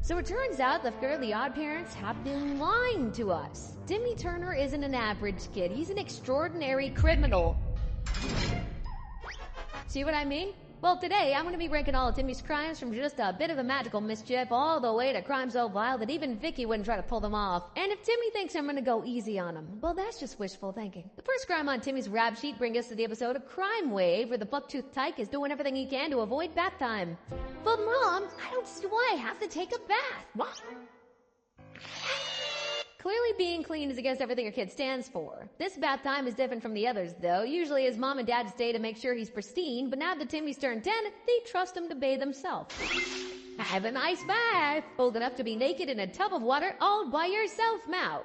So it turns out the Fairly OddParents have been lying to us. Timmy Turner isn't an average kid, he's an extraordinary criminal. See what I mean? Well, today I'm gonna be ranking all of Timmy's crimes from just a bit of a magical mischief all the way to crimes so vile that even Vicky wouldn't try to pull them off. And if Timmy thinks I'm gonna go easy on him, well, that's just wishful thinking. The first crime on Timmy's rap sheet brings us to the episode of Crime Wave, where the buck-toothed tyke is doing everything he can to avoid bath time. But Mom, I don't see why I have to take a bath. What? Clearly being clean is against everything your kid stands for. This bath time is different from the others, though. Usually his mom and dad stay to make sure he's pristine, but now that Timmy's turned 10, they trust him to bathe himself. Have a nice bath, old enough to be naked in a tub of water all by yourself, Mao.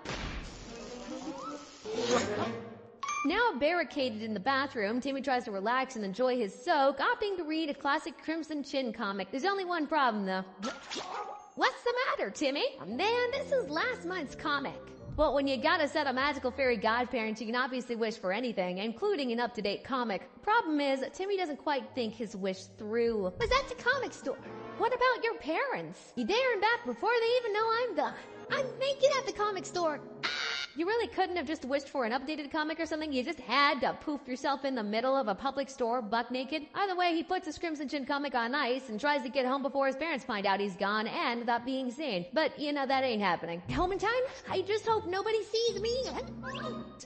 Now barricaded in the bathroom, Timmy tries to relax and enjoy his soak, opting to read a classic Crimson Chin comic. There's only one problem, though. What's the matter, Timmy? Man, this is last month's comic. But when you got a set of magical fairy godparents, you can obviously wish for anything, including an up-to-date comic. Problem is, Timmy doesn't quite think his wish through. Was at the comic store. What about your parents? You daring back before they even know I'm done. I'm making at the comic store. You really couldn't have just wished for an updated comic or something? You just had to poof yourself in the middle of a public store, buck naked? Either way, he puts his Crimson Chin comic on ice and tries to get home before his parents find out he's gone and without being seen. But, you know, that ain't happening. Home in time? I just hope nobody sees me.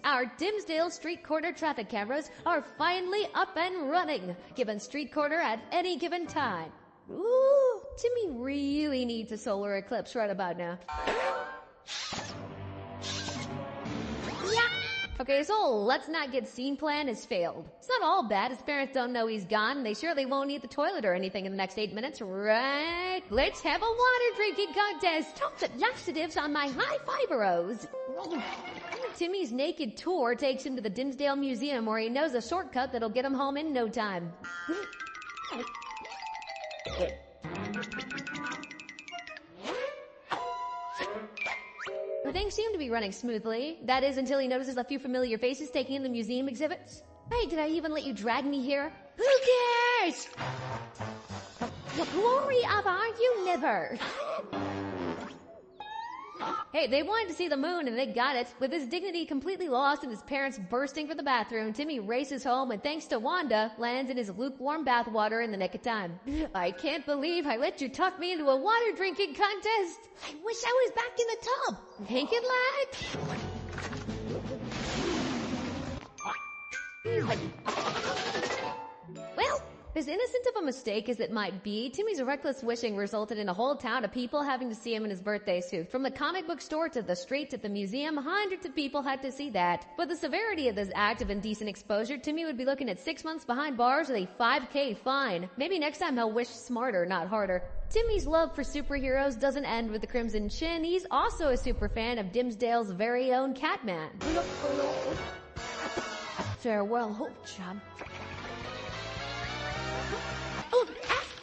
Our Dimsdale street corner traffic cameras are finally up and running, given street corner at any given time. Ooh, Timmy really needs a solar eclipse right about now. Okay, so let's not get scene plan has failed. It's not all bad. His parents don't know he's gone, and they surely won't need the toilet or anything in the next 8 minutes, right? Let's have a water drinking contest. Chocolate laxatives on my high fiberos. Timmy's naked tour takes him to the Dimsdale Museum, where he knows a shortcut that'll get him home in no time. Things seem to be running smoothly. That is, until he notices a few familiar faces taking in the museum exhibits. Hey, did I even let you drag me here? Who cares? The glory of our universe. Hey, they wanted to see the moon and they got it. With his dignity completely lost and his parents bursting for the bathroom, Timmy races home and thanks to Wanda, lands in his lukewarm bathwater in the nick of time. I can't believe I let you talk me into a water drinking contest. I wish I was back in the tub. Pink and light. Well, as innocent of a mistake as it might be, Timmy's reckless wishing resulted in a whole town of people having to see him in his birthday suit. From the comic book store to the streets at the museum, hundreds of people had to see that. But the severity of this act of indecent exposure, Timmy would be looking at 6 months behind bars with a $5,000 fine. Maybe next time he'll wish smarter, not harder. Timmy's love for superheroes doesn't end with the Crimson Chin. He's also a super fan of Dimsdale's very own Catman. Farewell, hope, chum. Oh,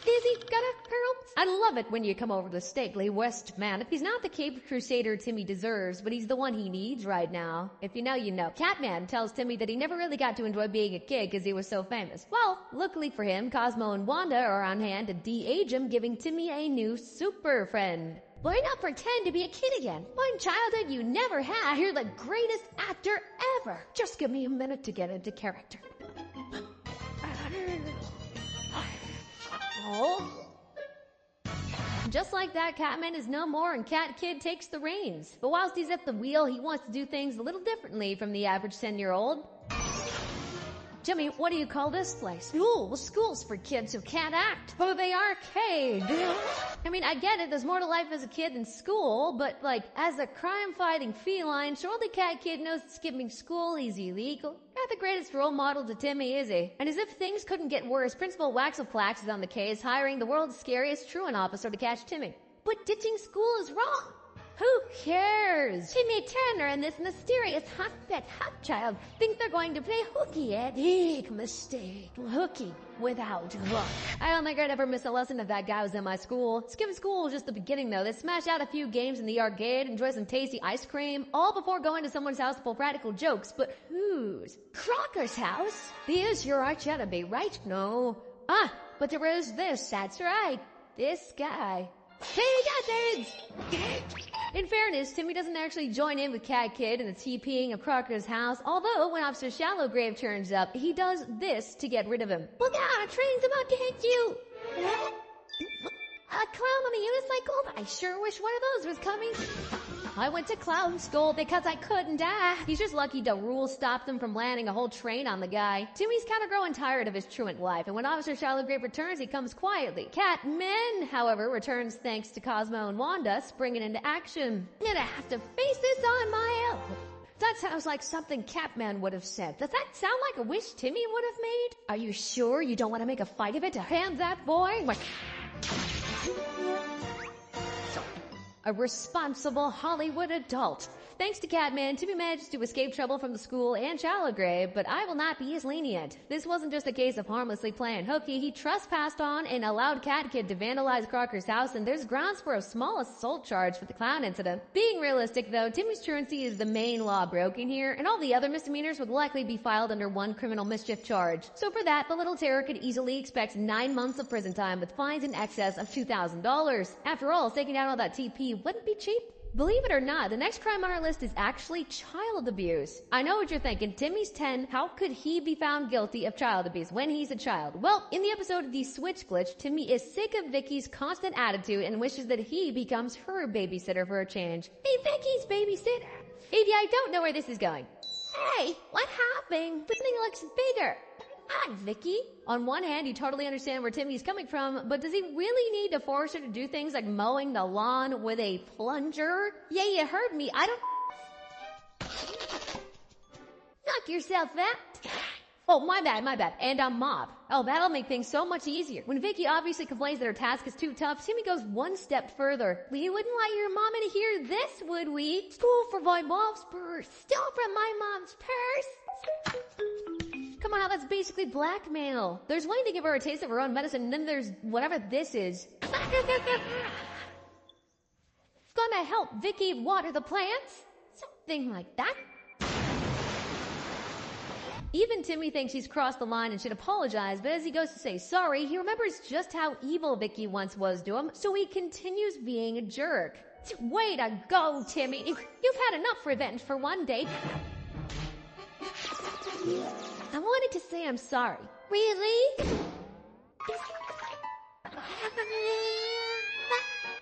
Dizzy, got a pearl? I love it when you come over to the stately West, man. If he's not the Cape Crusader Timmy deserves, but he's the one he needs right now. If you know, you know. Catman tells Timmy that he never really got to enjoy being a kid because he was so famous. Well, luckily for him, Cosmo and Wanda are on hand to de-age him, giving Timmy a new super friend. Why not pretend to be a kid again? One childhood you never had. You're the greatest actor ever. Just give me a minute to get into character. Oh. Just like that, Catman is no more and Cat Kid takes the reins. But whilst he's at the wheel, he wants to do things a little differently from the average 10-year-old. Jimmy, what do you call this place? Ooh, school's for kids who can't act. Oh, they arcade. I mean, I get it, there's more to life as a kid than school, but like, as a crime-fighting feline, surely Cat Kid knows that skipping school is illegal. Not the greatest role model to Timmy, is he? And as if things couldn't get worse, Principal Waxoflax is on the case, hiring the world's scariest truant officer to catch Timmy. But ditching school is wrong. Who cares? Timmy Turner and this mysterious hot-fed hot child think they're going to play hooky at big mistake. Hooky without luck. I don't think I'd ever miss a lesson if that guy was in my school. Skipping school was just the beginning though. They smash out a few games in the arcade, enjoy some tasty ice cream, all before going to someone's house to pull practical jokes. But whose? Crocker's house? There's your arch enemy, right? No. Ah, but there is this, that's right. This guy. Hey, Kids! In fairness, Timmy doesn't actually join in with Cat Kid in the TPing of Crocker's house, although when Officer Shallowgrave turns up, he does this to get rid of him. Look out, a train's about to hit you! A clown on a unicycle? I sure wish one of those was coming. I went to clown school because I couldn't die. He's just lucky the rules stopped him from landing a whole train on the guy. Timmy's kind of growing tired of his truant life, and when Officer Shallowgrave returns, he comes quietly. Catman, however, returns thanks to Cosmo and Wanda springing into action. I'm gonna have to face this on my own. That sounds like something Catman would have said. Does that sound like a wish Timmy would have made? Are you sure you don't want to make a fight of it to hand that boy? A responsible Hollywood adult. Thanks to Catman, Timmy managed to escape trouble from the school and Shallowgrave, but I will not be as lenient. This wasn't just a case of harmlessly playing hooky. He trespassed on and allowed Cat Kid to vandalize Crocker's house, and there's grounds for a small assault charge for the clown incident. Being realistic though, Timmy's truancy is the main law broken here, and all the other misdemeanors would likely be filed under one criminal mischief charge. So for that, the little terror could easily expect 9 months of prison time with fines in excess of $2,000. After all, taking down all that TP wouldn't be cheap. Believe it or not, the next crime on our list is actually child abuse. I know what you're thinking. Timmy's 10. How could he be found guilty of child abuse when he's a child? Well, in the episode The Switch Glitch, Timmy is sick of Vicky's constant attitude and wishes that he becomes her babysitter for a change. Be Vicky's babysitter. Maybe I don't know where this is going. Hey, what happened? The thing looks bigger. Hi, Vicky. On one hand, you totally understand where Timmy's coming from, but does he really need to force her to do things like mowing the lawn with a plunger? Yeah, you heard me. I don't... Knock yourself out. Oh, my bad. And a mop. Oh, that'll make things so much easier. When Vicky obviously complains that her task is too tough, Timmy goes one step further. We wouldn't let your mom in to hear this, would we? School for my mom's purse. Steal from my mom's purse. Come on, that's basically blackmail. There's one to give her a taste of her own medicine, and then there's whatever this is. It's gonna help Vicky water the plants? Something like that. Even Timmy thinks he's crossed the line and should apologize, but as he goes to say sorry, he remembers just how evil Vicky once was to him, so he continues being a jerk. Way to go, Timmy. You've had enough revenge for one day. I wanted to say I'm sorry. Really?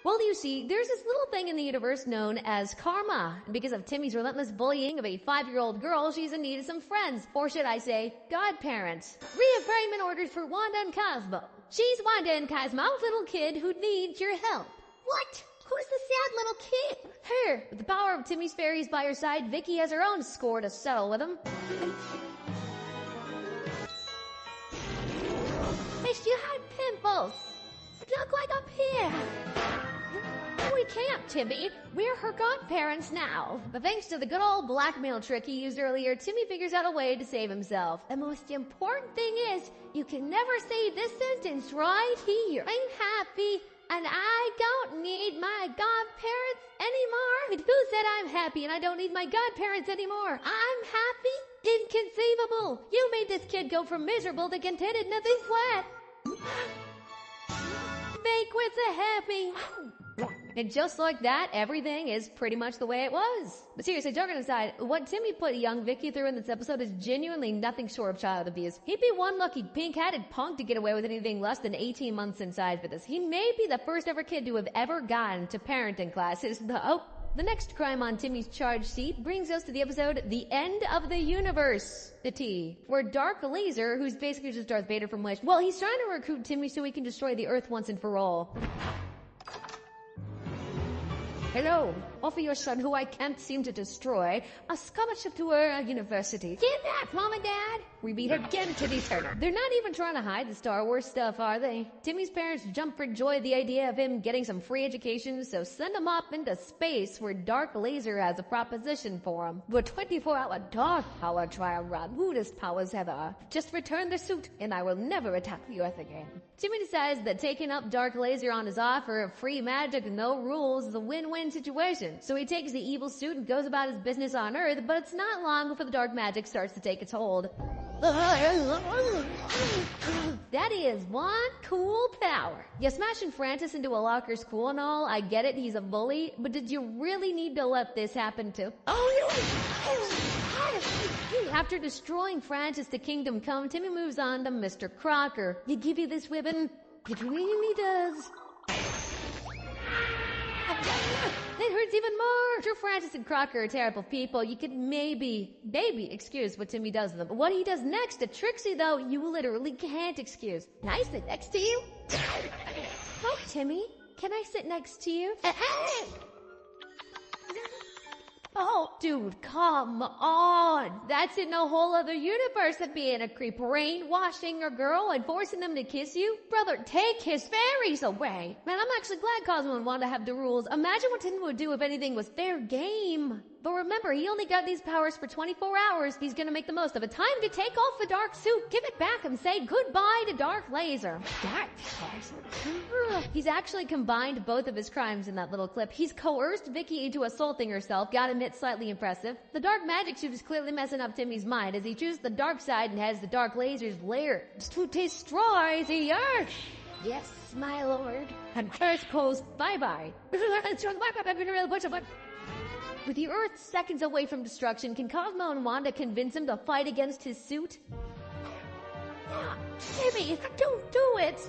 Well, you see, there's this little thing in the universe known as karma. And because of Timmy's relentless bullying of a 5-year-old girl, she's in need of some friends. Or should I say, godparents. Reaffirmment orders for Wanda and Cosmo. She's Wanda and Cosmo's little kid who needs your help. What? Who's the sad little kid? Her. With the power of Timmy's fairies by her side, Vicky has her own score to settle with him. Wish you had pimples. Look like up here. We can't, Timmy. We're her godparents now. But thanks to the good old blackmail trick he used earlier, Timmy figures out a way to save himself. The most important thing is, you can never say this sentence right here. I'm happy, and I don't need my godparents anymore. And who said I'm happy and I don't need my godparents anymore? I'm happy? Inconceivable. You made this kid go from miserable to contented, nothing flat. Banquets are happy. And just like that, everything is pretty much the way it was. But seriously, joking aside, what Timmy put young Vicky through in this episode is genuinely nothing short of child abuse. He'd be one lucky pink-hatted punk to get away with anything less than 18 months inside for this. He may be the first ever kid to have ever gotten to parenting classes, though. The next crime on Timmy's charge sheet brings us to the episode The End of the Universe, the T, where Dark Laser, who's basically just Darth Vader from Wish, well, he's trying to recruit Timmy so he can destroy the Earth once and for all. Hello, offer your son, who I can't seem to destroy, a scholarship to our university. Get that, Mom and Dad! We beat again, Timmy Turner. They're not even trying to hide the Star Wars stuff, are they? Timmy's parents jump for joy at the idea of him getting some free education, so send him up into space where Dark Laser has a proposition for him. The 24-hour dark power trial run. Whose powers ever? Just return the suit, and I will never attack the Earth again. Timmy decides that taking up Dark Laser on his offer of free magic and no rules is a win-win situation. So he takes the evil suit and goes about his business on Earth, but it's not long before the dark magic starts to take its hold. That is one cool power. Yeah, smashing Francis into a locker's cool and all. I get it, he's a bully. But did you really need to let this happen too? After destroying Francis to Kingdom Come, Timmy moves on to Mr. Crocker. You give you this ribbon? It really does. It hurts even more. Sure, Francis and Crocker are terrible people. You could maybe excuse what Timmy does to them. But what he does next to Trixie, though, you literally can't excuse. Can I sit next to you? Oh, Timmy, can I sit next to you? Oh, dude, come on. That's in a whole other universe of being a creep, brainwashing a girl and forcing them to kiss you. Brother, take his fairies away. Man, I'm actually glad Cosmo and Wanda have the rules. Imagine what Timmy would do if anything was fair game. But remember, he only got these powers for 24 hours. He's gonna make the most of it. Time to take off the dark suit, give it back, and say goodbye to Dark Laser. Dark Laser? He's actually combined both of his crimes in that little clip. He's coerced Vicky into assaulting herself, gotta admit slightly impressive. The dark magic suit is clearly messing up Timmy's mind as he chooses the dark side and has the Dark Laser's lair to destroy the earth. Yes, my lord. And Earth goes bye-bye. With the Earth seconds away from destruction, can Cosmo and Wanda convince him to fight against his suit? Timmy, don't do it!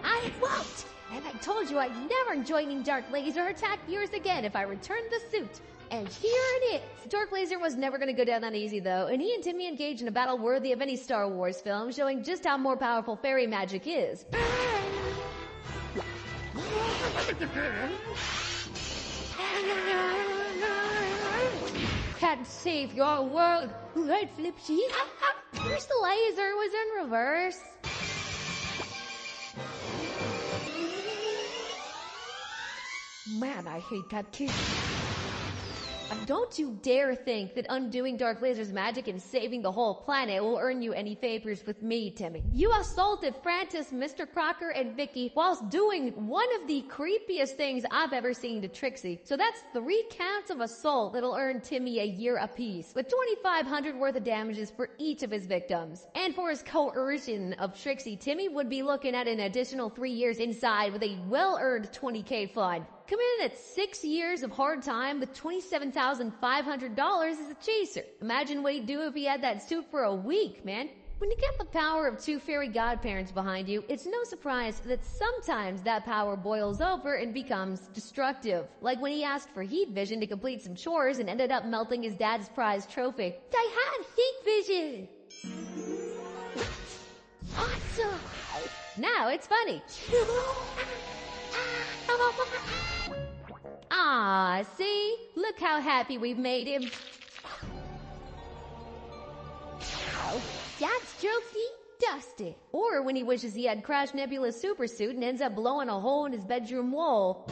I won't! And I told you I'd never join Dark Laser attack yours again if I returned the suit. And here it is! Dark Laser was never gonna go down that easy though, and he and Timmy engage in a battle worthy of any Star Wars film, showing just how more powerful fairy magic is. Can't save your world, right, Flipsy? Where's the laser? Was in reverse. Man, I hate that kid. Don't you dare think that undoing Dark Laser's magic and saving the whole planet will earn you any favors with me, Timmy. You assaulted Francis, Mr. Crocker, and Vicky whilst doing one of the creepiest things I've ever seen to Trixie. So that's 3 counts of assault that'll earn Timmy a year apiece, with $2,500 worth of damages for each of his victims. And for his coercion of Trixie, Timmy would be looking at an additional 3 years inside with a well-earned $20,000 fine. Coming in at 6 years of hard time with $27,500 as a chaser. Imagine what he'd do if he had that suit for a week, man. When you get the power of 2 fairy godparents behind you, it's no surprise that sometimes that power boils over and becomes destructive. Like when he asked for heat vision to complete some chores and ended up melting his dad's prized trophy. I had heat vision! Awesome! Now it's funny. Ah, see? Look how happy we've made him. That's trophy dusted. Or when he wishes he had Crash Nebula's super suit and ends up blowing a hole in his bedroom wall.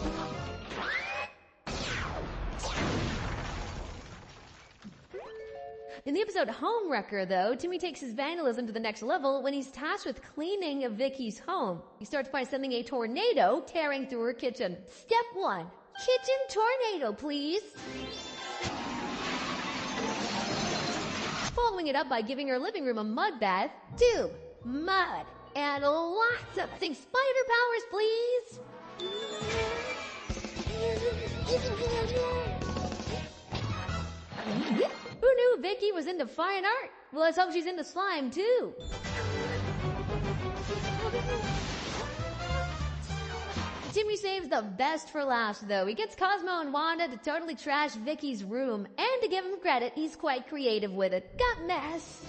In the episode Homewrecker, though, Timmy takes his vandalism to the next level when he's tasked with cleaning Vicky's home. He starts by sending a tornado tearing through her kitchen. Step 1. Kitchen tornado, please. Following it up by giving her living room a mud bath. 2. Mud. And lots of things. Spider powers, please. Who knew Vicky was into fine art? Well, let's hope she's into slime, too. Timmy saves the best for last, though. He gets Cosmo and Wanda to totally trash Vicky's room. And to give him credit, he's quite creative with it. Got mess.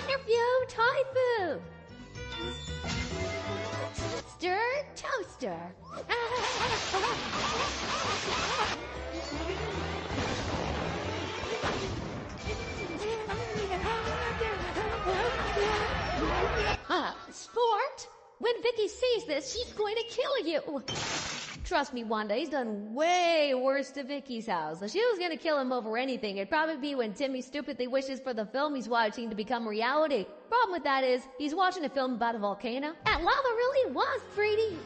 Interview typhoon. Stir toaster. Sport? When Vicky sees this, she's going to kill you. Trust me, Wanda, he's done way worse to Vicky's house. If she was going to kill him over anything, it'd probably be when Timmy stupidly wishes for the film he's watching to become reality. Problem with that is, he's watching a film about a volcano. That lava really was 3D.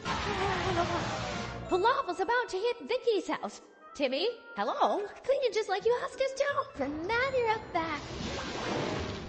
The lava's about to hit Vicky's house. Timmy? Hello? Cleaning just like you asked us to? As a matter of fact.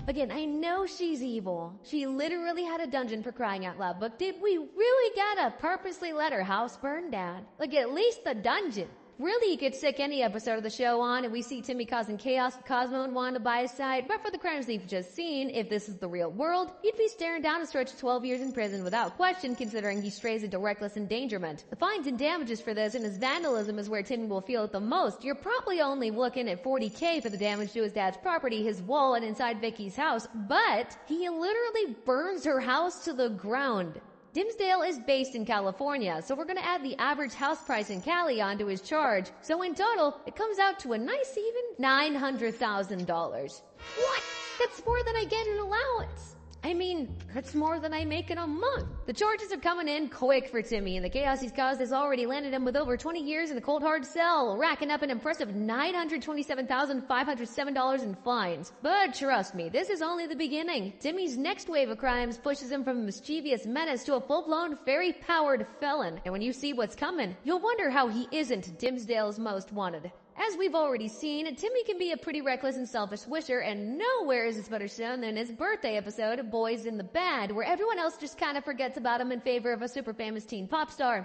Again, I know she's evil. She literally had a dungeon, for crying out loud, but did we really gotta purposely let her house burn down? Like, at least the dungeon. Really, you could stick any episode of the show on and we see Timmy causing chaos with Cosmo and Wanda by his side, but for the crimes you've just seen, if this is the real world, you'd be staring down a stretch of 12 years in prison without question, considering he strays into reckless endangerment. The fines and damages for this and his vandalism is where Timmy will feel it the most. You're probably only looking at $40K for the damage to his dad's property, his wall, and inside Vicky's house, but he literally burns her house to the ground. Dimsdale is based in California, so we're gonna add the average house price in Cali onto his charge. So in total, it comes out to a nice even $900,000. What? That's more than I get in allowance. I mean, that's more than I make in a month. The charges are coming in quick for Timmy, and the chaos he's caused has already landed him with over 20 years in the cold hard cell, racking up an impressive $927,507 in fines. But trust me, this is only the beginning. Timmy's next wave of crimes pushes him from a mischievous menace to a full-blown, fairy-powered felon. And when you see what's coming, you'll wonder how he isn't Dimsdale's most wanted. As we've already seen, Timmy can be a pretty reckless and selfish wisher, and nowhere is this better shown than his birthday episode of Boys in the Band, where everyone else just kind of forgets about him in favor of a super famous teen pop star.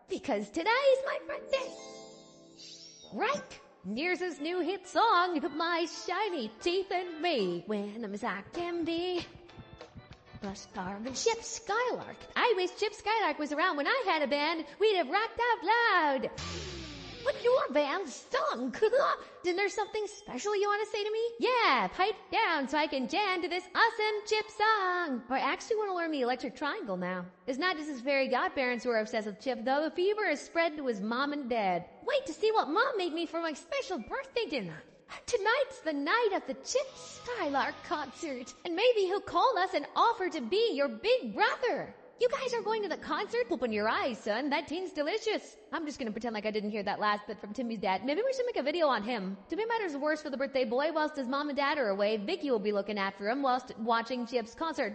Because today's my birthday. Right? Here's his new hit song, My Shiny Teeth and Me, when I'm Zach MD. Plus Carbon Chip Skylark. I wish Chip Skylark was around when I had a band. We'd have rocked out loud. But your band stunk. Isn't there something special you want to say to me? Yeah, pipe down so I can jam to this awesome Chip song. Or I actually want to learn the electric triangle now. It's not just his fairy godparents who are obsessed with Chip, though. The fever is spread to his mom and dad. Wait to see what Mom made me for my special birthday dinner. Tonight's the night of the Chip Skylark concert. And maybe he'll call us and offer to be your big brother. You guys are going to the concert? Open your eyes, son. That teen's delicious. I'm just gonna pretend like I didn't hear that last bit from Timmy's dad. Maybe we should make a video on him. To make matters worse for the birthday boy, whilst his mom and dad are away, Vicky will be looking after him whilst watching Chip's concert.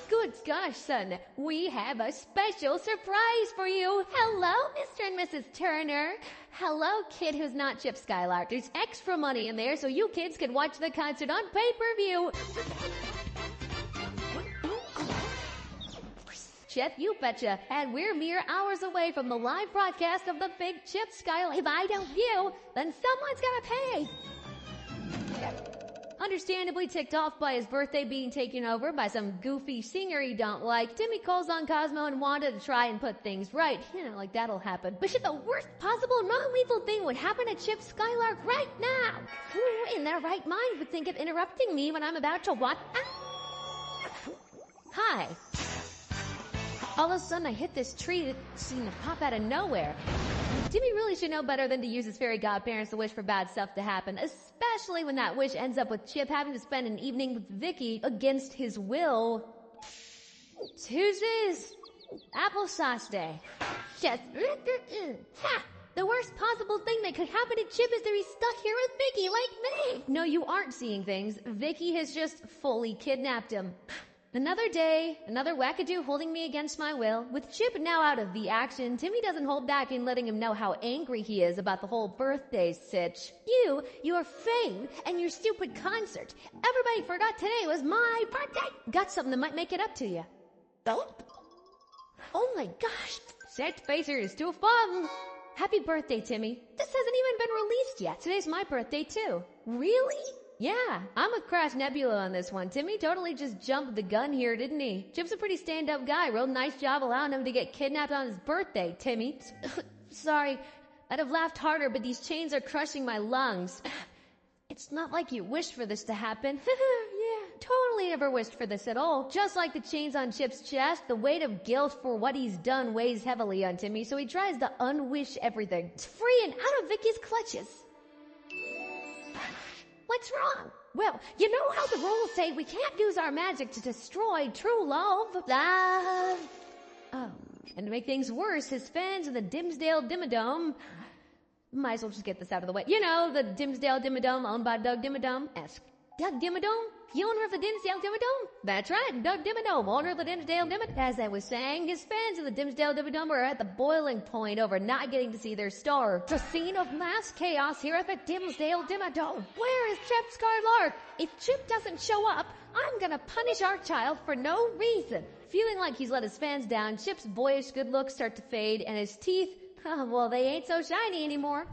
Good gosh, son. We have a special surprise for you. Hello, Mr. and Mrs. Turner. Hello, kid who's not Chip Skylark. There's extra money in there so you kids can watch the concert on pay-per-view. Chip, you betcha. And we're mere hours away from the live broadcast of the big Chip Skylark. If I don't view, then someone's gotta pay. Understandably ticked off by his birthday being taken over by some goofy singer he don't like, Timmy calls on Cosmo and Wanda to try and put things right. You know, like that'll happen. But shit, the worst possible non-lethal thing would happen to Chip Skylark right now. Who in their right mind would think of interrupting me when I'm about to watch? Hi. All of a sudden I hit this tree that seemed to pop out of nowhere. Timmy really should know better than to use his fairy godparents to wish for bad stuff to happen, especially when that wish ends up with Chip having to spend an evening with Vicky against his will. Tuesday's applesauce day. Just ha! The worst possible thing that could happen to Chip is that he's stuck here with Vicky like me. No, you aren't seeing things. Vicky has just fully kidnapped him. Another day, another wackadoo holding me against my will. With Chip now out of the action, Timmy doesn't hold back in letting him know how angry he is about the whole birthday sitch. Your fame, and your stupid concert. Everybody forgot today was my birthday. Got something that might make it up to you. Oh my gosh, set facer is too fun. Happy birthday, Timmy. This hasn't even been released yet. Today's my birthday too. Really? Yeah, I'm with Crash Nebula on this one. Timmy totally just jumped the gun here, didn't he? Chip's a pretty stand-up guy. Real nice job allowing him to get kidnapped on his birthday, Timmy. Sorry, I'd have laughed harder, but these chains are crushing my lungs. It's not like you wished for this to happen. Yeah, totally never wished for this at all. Just like the chains on Chip's chest, the weight of guilt for what he's done weighs heavily on Timmy, so he tries to unwish everything. It's free and out of Vicky's clutches. What's wrong? Well, you know how the rules say we can't use our magic to destroy true love. And to make things worse, his fans in the Dimsdale Dimmadome, might as well just get this out of the way. You know, the Dimsdale Dimmadome owned by Doug Dimmadome. Ask Doug Dimmadome? the owner of the Dimsdale Dimmadome? That's right, Doug Dimmadome, owner of the Dimsdale Dimmadome. As I was saying, his fans of the Dimsdale Dimmadome are at the boiling point over not getting to see their star. The scene of mass chaos here at the Dimsdale Dimmadome. Where is Chip Skylark? If Chip doesn't show up, I'm gonna punish our child for no reason. Feeling like he's let his fans down, Chip's boyish good looks start to fade, and his teeth, well, they ain't so shiny anymore.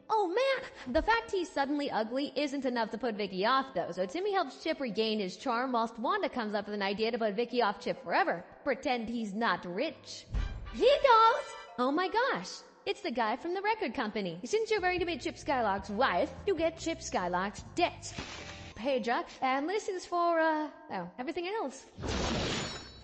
Oh man, the fact he's suddenly ugly isn't enough to put Vicky off though, so Timmy helps Chip regain his charm whilst Wanda comes up with an idea to put Vicky off Chip forever. Pretend he's not rich. He goes! Oh my gosh, it's the guy from the record company. Since you're going to be Chip Skylark's wife, you get Chip Skylark's debts. Pedra, and this is for, everything else.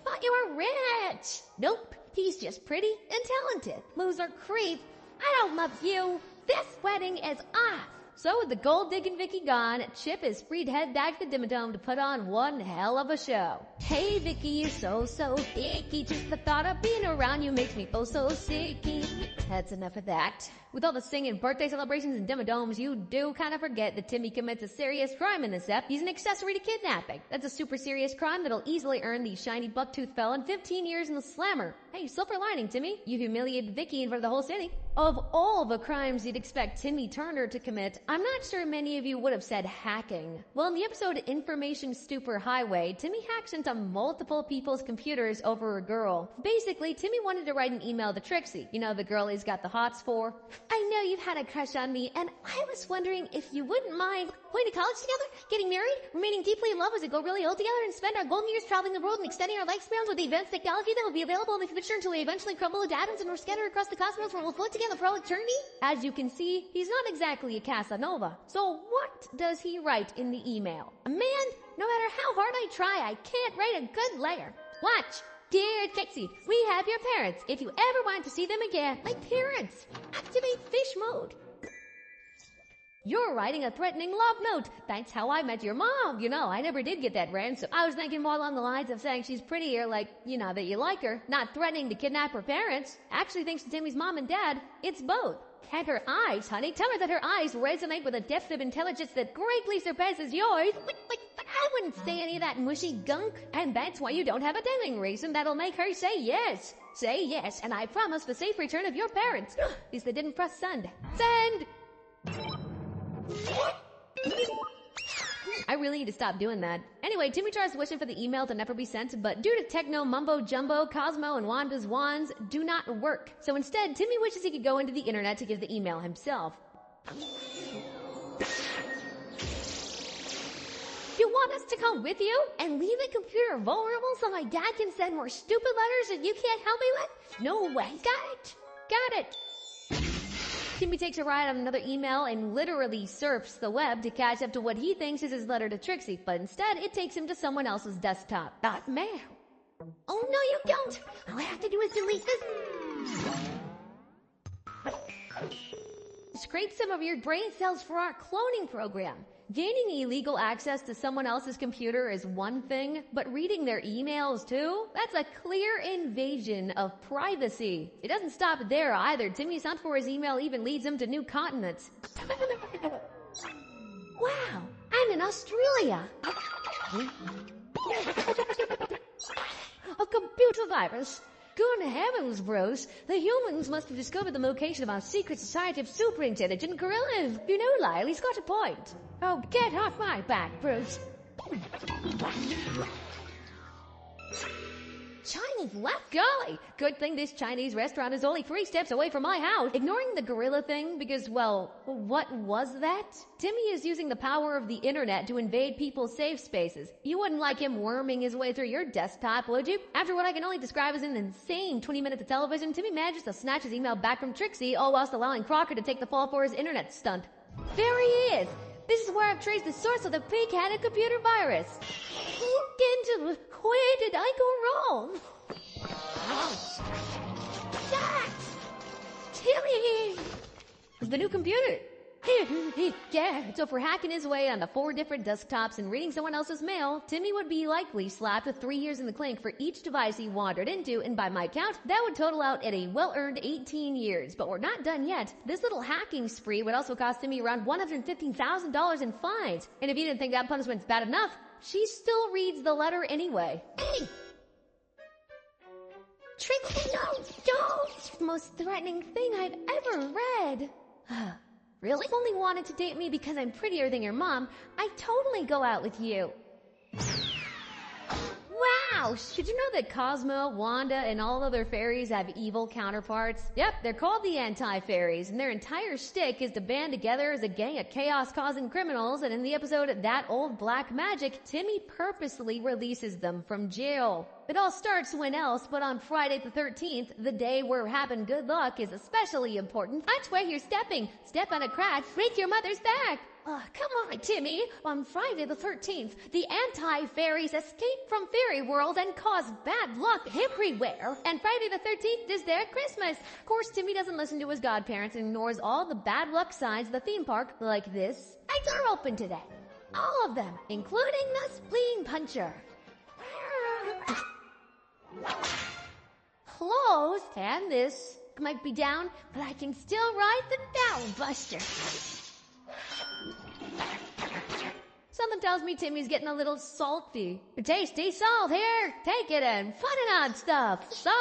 Thought you were rich! Nope, he's just pretty and talented. Loser creep, I don't love you. This wedding is off! So with the gold-digging Vicky gone, Chip is free to head back to the Dimmadome to put on one hell of a show. Hey Vicky, you're so icky. Just the thought of being around you makes me feel so sicky. That's enough of that. With all the singing, birthday celebrations, and Dimmadomes, you do kind of forget that Timmy commits a serious crime in this ep. He's an accessory to kidnapping. That's a super serious crime that'll easily earn the shiny bucktooth felon 15 years in the slammer. Hey, silver lining, Timmy. You humiliated Vicky in front of the whole city. Of all the crimes you'd expect Timmy Turner to commit, I'm not sure many of you would have said hacking. Well, in the episode Information Stupor Highway, Timmy hacks into multiple people's computers over a girl. Basically, Timmy wanted to write an email to Trixie, you know, the girl he's got the hots for. I know you've had a crush on me, and I was wondering if you wouldn't mind going to college together, getting married, remaining deeply in love as we go really old together, and spend our golden years traveling the world and extending our lifespans with the advanced technology that will be available in the future until we eventually crumble into atoms and we're scattered across the cosmos where we'll float together for all eternity? As you can see, he's not exactly a Casanova. So what does he write in the email? A man, no matter how hard I try, I can't write a good letter. Watch. Dear Trixie, we have your parents. If you ever want to see them again, my parents, activate fish mode. You're writing a threatening love note. That's how I met your mom. You know, I never did get that ransom. I was thinking more along the lines of saying she's prettier, like, you know, that you like her. Not threatening to kidnap her parents. Actually, thanks to Timmy's mom and dad, it's both. And her eyes, honey. Tell her that her eyes resonate with a depth of intelligence that greatly surpasses yours. But I wouldn't say any of that mushy gunk. And that's why you don't have a damning reason that'll make her say yes. Say yes, and I promise the safe return of your parents. At least they didn't press send. Send! I really need to stop doing that. Anyway, Timmy tries wishing for the email to never be sent, but due to techno mumbo jumbo, Cosmo and Wanda's wands do not work. So instead, Timmy wishes he could go into the internet to give the email himself. You want us to come with you and leave the computer vulnerable so my dad can send more stupid letters that you can't help me with? No way. Got it. Got it. Timmy takes a ride on another email and literally surfs the web to catch up to what he thinks is his letter to Trixie, but instead it takes him to someone else's desktop. That mail. Oh, no, you don't. All I have to do is delete this. Scrape some of your brain cells for our cloning program. Gaining illegal access to someone else's computer is one thing, but reading their emails too? That's a clear invasion of privacy. It doesn't stop there either. Timmy's hunt for his email even leads him to new continents. Wow, I'm in Australia. A computer virus. Good heavens, Bruce. The humans must have discovered the location of our secret society of super intelligent gorillas. You know, Lyle, he's got a point. Oh, get off my back, Bruce. Chinese left, golly. Good thing this Chinese restaurant is only 3 steps away from my house. Ignoring the gorilla thing because, well, what was that? Timmy is using the power of the internet to invade people's safe spaces. You wouldn't like him worming his way through your desktop, would you? After what I can only describe as an insane 20 minutes of television, Timmy manages to snatch his email back from Trixie, all whilst allowing Crocker to take the fall for his internet stunt. There he is. This is where I've traced the source of the pig-headed computer virus. Where did I go wrong? That! Timmy! The new computer. Yeah, so for hacking his way onto 4 different desktops and reading someone else's mail, Timmy would be likely slapped with 3 years in the clink for each device he wandered into, and by my count, that would total out at a well-earned 18 years. But we're not done yet. This little hacking spree would also cost Timmy around $115,000 in fines. And if you didn't think that punishment's bad enough, she still reads the letter anyway. Hey! Trixie, no! Don't! Most threatening thing I've ever read. Really? You only wanted to date me because I'm prettier than your mom. I'd totally go out with you. Wow! Did you know that Cosmo, Wanda, and all other fairies have evil counterparts? Yep, they're called the Anti-Fairies, and their entire shtick is to band together as a gang of chaos-causing criminals, and in the episode That Old Black Magic, Timmy purposely releases them from jail. It all starts when else, but on Friday the 13th, the day where having good luck is especially important. Watch where you're stepping. Step on a crack, break your mother's back. Come on, Timmy. On Friday the 13th, the Anti-Fairies escape from Fairy World and cause bad luck everywhere. And Friday the 13th is their Christmas. Of course, Timmy doesn't listen to his godparents and ignores all the bad luck signs of the theme park, like this. Lights are open today. All of them, including the spleen puncher. Closed, and this might be down, but I can still ride the Down Buster. Something tells me Timmy's getting a little salty. Tasty salt here. Take it and fun it on stuff. So,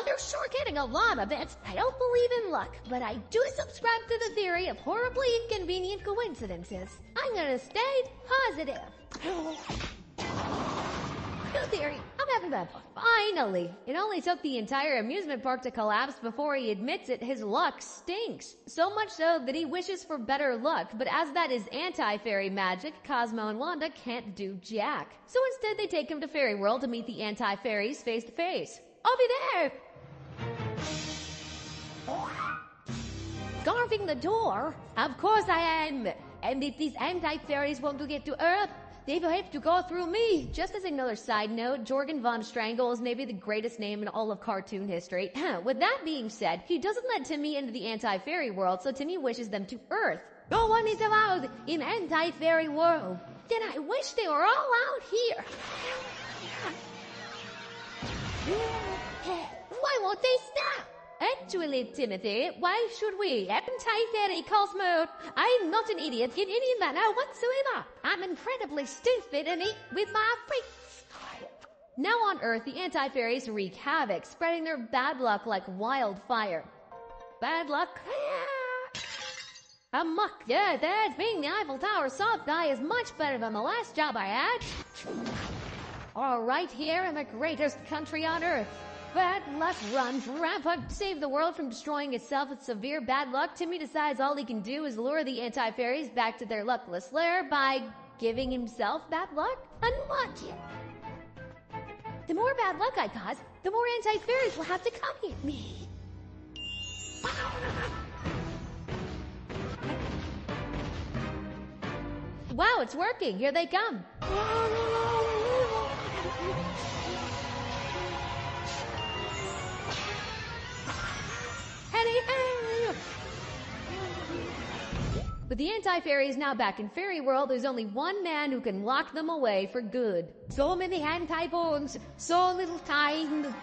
they're sure getting a lot of it. I don't believe in luck, but I do subscribe to the theory of horribly inconvenient coincidences. I'm gonna stay positive. New theory. I'm having that fun. Finally! It only took the entire amusement park to collapse before he admits it. His luck stinks. So much so that he wishes for better luck, but as that is anti-fairy magic, Cosmo and Wanda can't do jack. So instead they take him to Fairy World to meet the anti-fairies face to face. I'll be there! Guarding the door? Of course I am! And if these anti-fairies want to get to Earth, they will have to go through me. Just as another side note, Jorgen von Strangle is maybe the greatest name in all of cartoon history. With that being said, he doesn't let Timmy into the anti-fairy world, so Timmy wishes them to Earth. No one is allowed in anti-fairy world. Then I wish they were all out here. Why won't they stop? Actually, Timothy, why should we? Anti-fairy Cosmo. I'm not an idiot in any manner whatsoever. I'm incredibly stupid and eat with my freaks. Now on Earth, the anti-fairies wreak havoc, spreading their bad luck like wildfire. Bad luck? Amok. Yeah, that's being the Eiffel Tower soft guy is much better than the last job I had. All right here in the greatest country on Earth. Bad luck runs rampant. To save the world from destroying itself with severe bad luck, Timmy decides all he can do is lure the anti-fairies back to their luckless lair by giving himself bad luck. Unlucky. The more bad luck I cause, the more anti-fairies will have to come here. Me. Wow, it's working. Here they come. With the anti-fairies now back in Fairy World, there's only one man who can lock them away for good. So many anti-bones, so little time.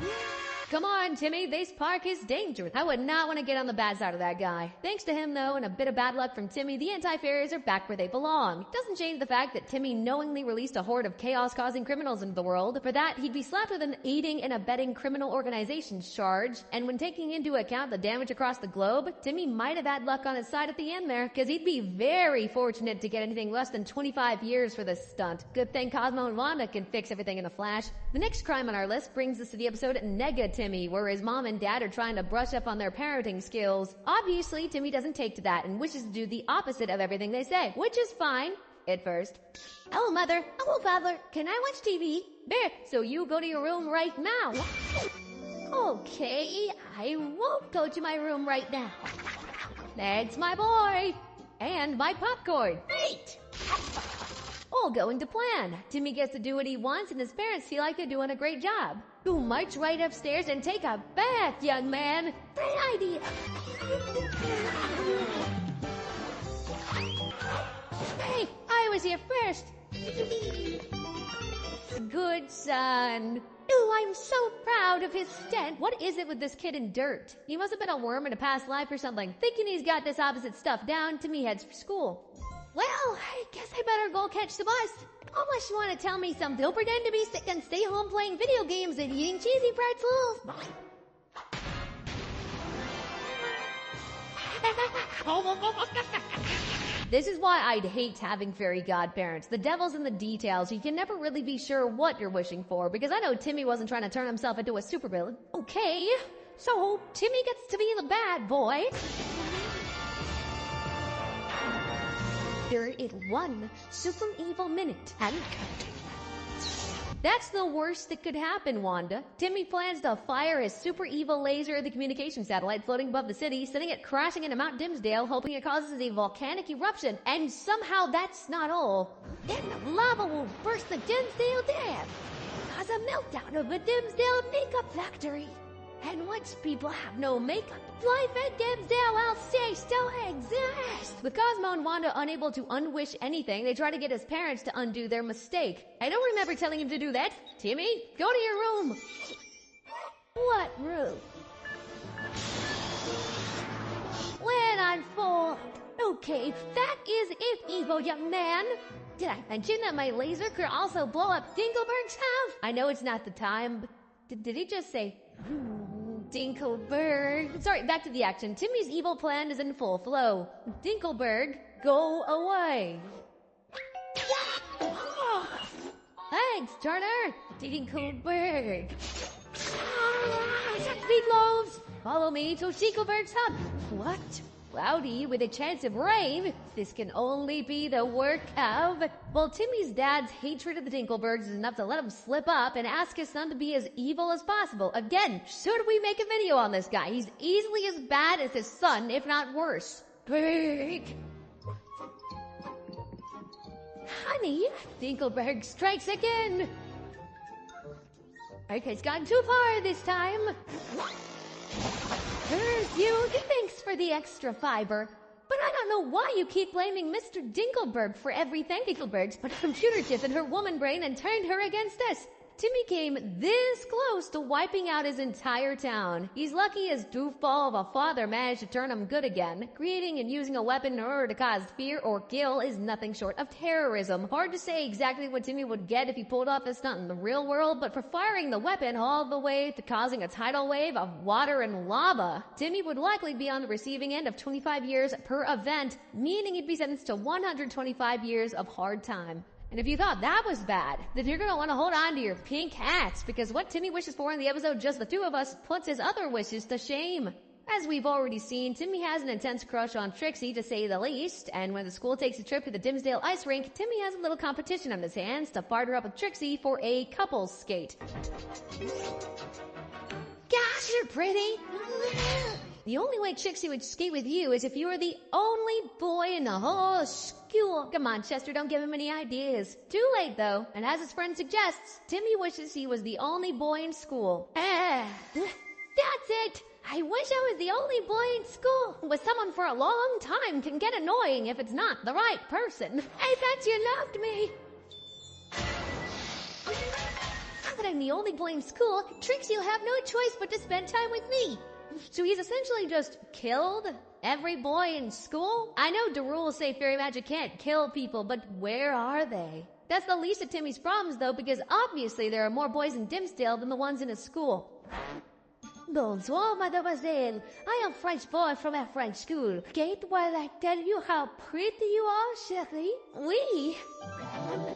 Come on, Timmy, this park is dangerous. I would not want to get on the bad side of that guy. Thanks to him, though, and a bit of bad luck from Timmy, the anti-fairies are back where they belong. It doesn't change the fact that Timmy knowingly released a horde of chaos-causing criminals into the world. For that, he'd be slapped with an aiding and abetting criminal organizations charge. And when taking into account the damage across the globe, Timmy might have had luck on his side at the end there, because he'd be very fortunate to get anything less than 25 years for this stunt. Good thing Cosmo and Wanda can fix everything in a flash. The next crime on our list brings us to the episode Nega Timmy, where his mom and dad are trying to brush up on their parenting skills. Obviously, Timmy doesn't take to that and wishes to do the opposite of everything they say, which is fine at first. Hello, Mother. Hello, Father. Can I watch TV? There, so you go to your room right now. Okay, I won't go to my room right now. That's my boy. And my popcorn. Great! All going to plan. Timmy gets to do what he wants and his parents feel like they're doing a great job. You march right upstairs and take a bath, young man. Great idea. I was here first. Good son. Oh, I'm so proud of his scent. What is it with this kid and dirt? He must have been a worm in a past life or something. Thinking he's got this opposite stuff down, Timmy heads for school. Well, I guess I better go catch the bus. Unless you want to tell me something, he'll pretend to be sick and stay home playing video games and eating cheesy pretzels. This is why I'd hate having fairy godparents. The devil's in the details. You can never really be sure what you're wishing for, because I know Timmy wasn't trying to turn himself into a supervillain. Okay, so Timmy gets to be the bad boy. There is 1 super evil minute and counting. That's the worst that could happen, Wanda. Timmy plans to fire his super evil laser at the communication satellite floating above the city, sending it crashing into Mount Dimsdale, hoping it causes a volcanic eruption. And somehow that's not all. Then the lava will burst the Dimsdale Dam, cause a meltdown of the Dimsdale makeup factory. And once people have no makeup, life at Dimsdale will cease to exist. With Cosmo and Wanda unable to unwish anything, they try to get his parents to undo their mistake. I don't remember telling him to do that. Timmy, go to your room. What room? When I'm full. Okay, that is it, evil young man. Did I mention that my laser could also blow up Dinkelberg's house? I know it's not the time, but did he just say... Dinkelberg. Sorry, back to the action. Timmy's evil plan is in full flow. Dinkelberg, go away. Thanks, Turner. Dinkelberg. Meatloaves. Follow me to Dinkelberg's hut. What? Cloudy with a chance of rain? This can only be the work of... Well, Timmy's dad's hatred of the Dinkelbergs is enough to let him slip up and ask his son to be as evil as possible. Again, should we make a video on this guy? He's easily as bad as his son, if not worse. Berg. Honey, Dinkelberg strikes again. Okay, it's gotten too far this time. Here's you. Thanks for the extra fiber. But I don't know why you keep blaming Mr. Dinkelberg for everything. Dinkelberg's put a computer chip in her woman brain and turned her against us. Timmy came this close to wiping out his entire town. He's lucky his doofball of a father managed to turn him good again. Creating and using a weapon in order to cause fear or kill is nothing short of terrorism. Hard to say exactly what Timmy would get if he pulled off this stunt in the real world, but for firing the weapon all the way to causing a tidal wave of water and lava, Timmy would likely be on the receiving end of 25 years per event, meaning he'd be sentenced to 125 years of hard time. And if you thought that was bad, then you're gonna want to hold on to your pink hats, because what Timmy wishes for in the episode Just the Two of Us puts his other wishes to shame. As we've already seen, Timmy has an intense crush on Trixie, to say the least, and when the school takes a trip to the Dimsdale ice rink, Timmy has a little competition on his hands to partner up with Trixie for a couples skate. Gosh, you're pretty! The only way Trixie would skate with you is if you were the only boy in the whole school. Come on, Chester, don't give him any ideas. Too late, though, and as his friend suggests, Timmy wishes he was the only boy in school. That's it! I wish I was the only boy in school. With someone for a long time can get annoying if it's not the right person. I thought you loved me. Now that I'm the only boy in school, Trixie will have no choice but to spend time with me. So he's essentially just killed every boy in school? I know the rules say fairy magic can't kill people, but where are they? That's the least of Timmy's problems, though, because obviously there are more boys in Dimsdale than the ones in his school. Bonsoir, mademoiselle. I am French boy from a French school. Kate, while I tell you how pretty you are, chérie? Oui.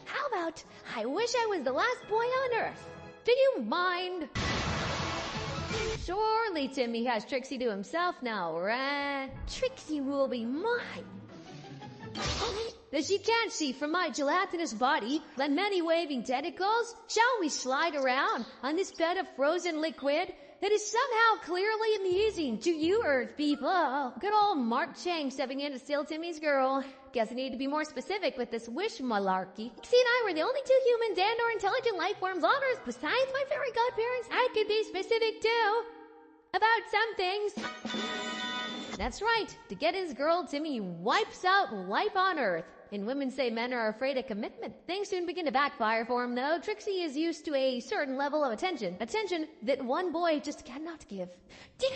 How about, I wish I was the last boy on Earth. Do you mind? Surely Timmy has Trixie to himself now, right? Trixie will be mine. As you can see from my gelatinous body and many waving tentacles, shall we slide around on this bed of frozen liquid that is somehow clearly amusing to you Earth people? Good old Mark Chang stepping in to steal Timmy's girl. Guess I need to be more specific with this wish malarkey. See, and I were the only two humans and or intelligent life forms on Earth besides my fairy godparents. I could be specific too. About some things. That's right. To get his girl, Timmy wipes out life on Earth. And women say men are afraid of commitment. Things soon begin to backfire for him, though. Trixie is used to a certain level of attention. Attention that one boy just cannot give. Jesus,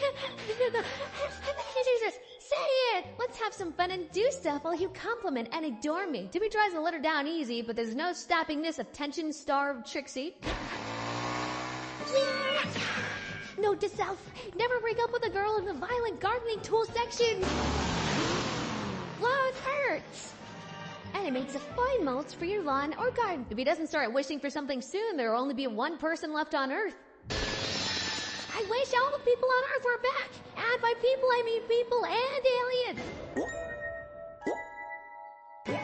say it! Let's have some fun and do stuff while you compliment and adore me. Timmy tries to let her down easy, but there's no stopping this attention-starved Trixie. Note to self, never break up with a girl in the violent gardening tool section. Love hurts. And it makes a fine mulch for your lawn or garden. If he doesn't start wishing for something soon, there will only be one person left on Earth. I wish all the people on Earth were back. And by people, I mean people and aliens.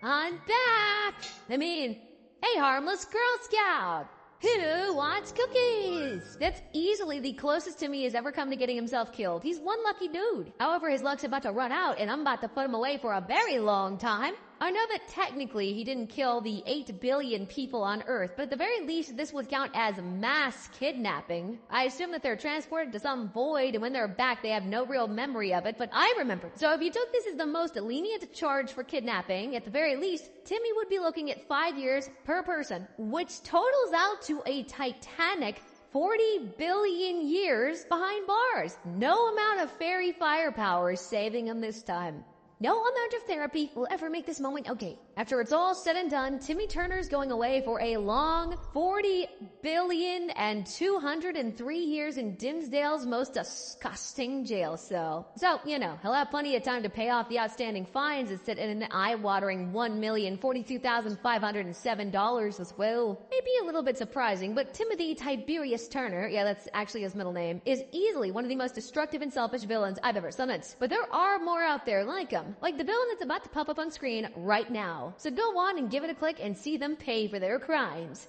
I'm back. I mean, hey, harmless Girl Scout. Who wants cookies? That's easily the closest Timmy has ever come to getting himself killed. He's one lucky dude. However, his luck's about to run out, and I'm about to put him away for a very long time. I know that technically he didn't kill the 8 billion people on Earth, but at the very least this would count as mass kidnapping. I assume that they're transported to some void, and when they're back they have no real memory of it, but I remember. So if you took this as the most lenient charge for kidnapping, at the very least, Timmy would be looking at 5 years per person, which totals out to a titanic 40 billion years behind bars. No amount of fairy firepower is saving him this time. No amount of therapy will ever make this moment okay. After it's all said and done, Timmy Turner's going away for a long 40,203 years in Dimsdale's most disgusting jail cell. So, you know, he'll have plenty of time to pay off the outstanding fines and sit in an eye-watering $1,042,507 as well. Maybe a little bit surprising, but Timothy Tiberius Turner, yeah, that's actually his middle name, is easily one of the most destructive and selfish villains I've ever summoned. But there are more out there like him. Like the villain that's about to pop up on screen right now. So go on and give it a click and see them pay for their crimes.